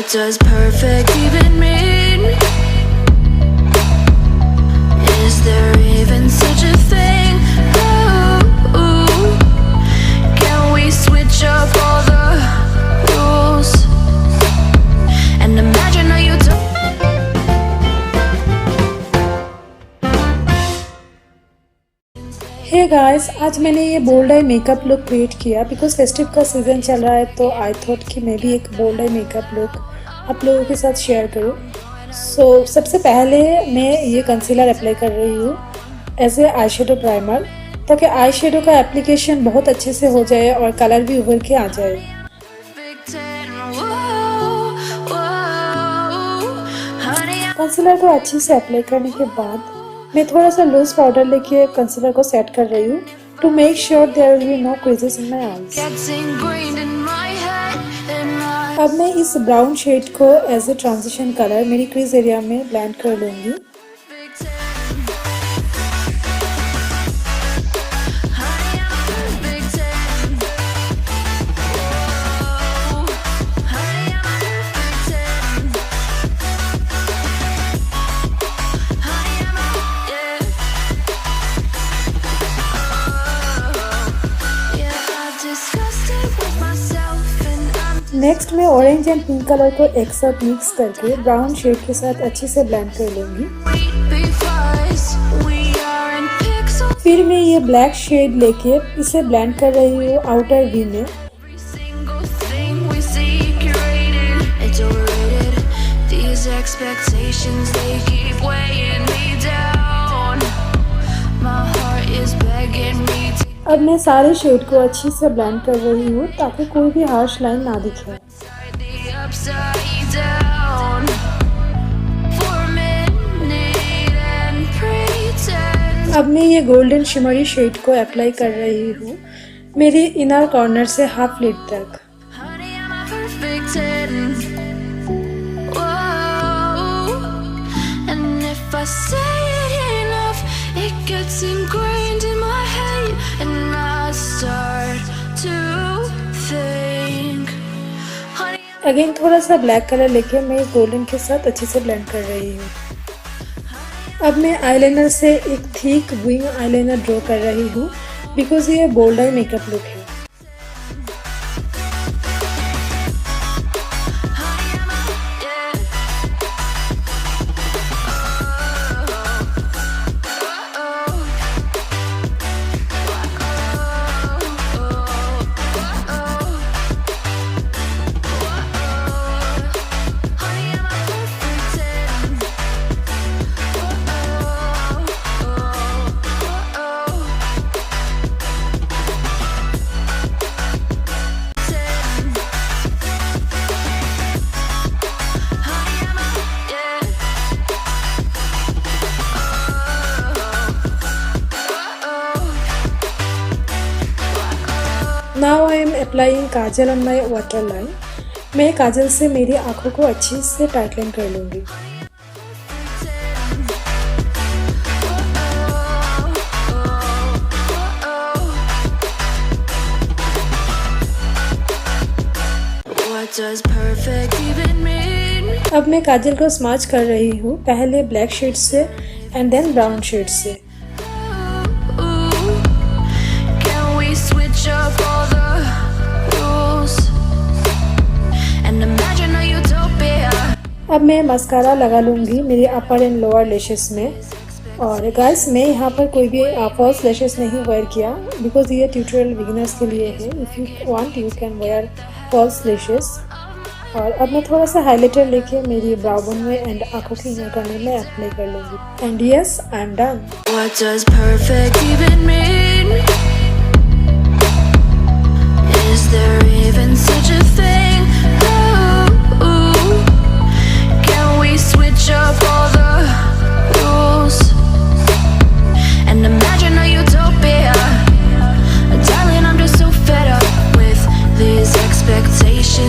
What does perfect even mean? Is there even such a thing? Ooh, can we switch up all the rules and imagine how you do? Hey guys, आज मैंने ये bold eye makeup look create किया because festive का season चल रहा है, तो I thought कि मैं भी एक बोल्ड आई मेकअप लुक आप लोगों के साथ शेयर करूँ। सबसे पहले मैं ये कंसीलर अप्लाई कर रही हूँ as a eye shadow primer, ताकि आई शेडो का एप्लीकेशन बहुत अच्छे से हो जाए और कलर भी उभर के आ जाए। कंसीलर को अच्छे से अप्लाई करने के बाद मैं थोड़ा सा लूज पाउडर लेके कंसीलर को सेट कर रही हूँ to make sure there will be no creases in my eyes. अब मैं इस ब्राउन शेड को एज ए ट्रांजिशन कलर मेरी क्रीज एरिया में ब्लेंड कर लूँगी। नेक्स्ट मैं ऑरेंज एंड पिंक कलर को एक साथ मिक्स करके ब्राउन शेड के साथ अच्छे से ब्लेंड कर लूँगी। फिर मैं ये ब्लैक शेड लेके इसे ब्लेंड कर रही हूँ आउटर वी में। अब मैं सारे शेड को अच्छी से ब्लेंड कर रही हूँ ताकि कोई भी हार्श लाइन ना दिखे। अब मैं ये गोल्डन शिमरी शेड को अप्लाई कर रही हूँ मेरी इनर कॉर्नर से हाफ लिड तक। अगेन थोड़ा सा ब्लैक कलर लेके मैं इस गोल्डन के साथ अच्छे से ब्लेंड कर रही हूँ। अब मैं आईलाइनर से एक थिक विंग आईलाइनर ड्रॉ कर रही हूँ बिकॉज ये बोल्ड आई मेकअप लुक है। Now I am applying Kajal on my waterline। मैं काजल से मेरी आँखों को अच्छी से टाइटलाइन कर लूँगी। अब मैं काजल को स्मैच कर रही हूँ, पहले ब्लैक शेड से एंड देन ब्राउन शेड से। अब मैं मस्कारा लगा लूँगी मेरी अपर एंड लोअर लैशेस में। और गाइस, मैं यहाँ पर कोई भी फॉल्स लैशेस नहीं वेयर किया बिकॉज ये ट्यूटोरियल बिगिनर्स के लिए है। If you want you can wear false lashes. और अब मैं थोड़ा सा हाइलाइटर लेके मेरी ब्राउ बोन में एंड आँखों के इनर कॉर्नर में अप्लाई कर लूँगी। And yes, I am done. What does perfect even mean? Is there even such a thing?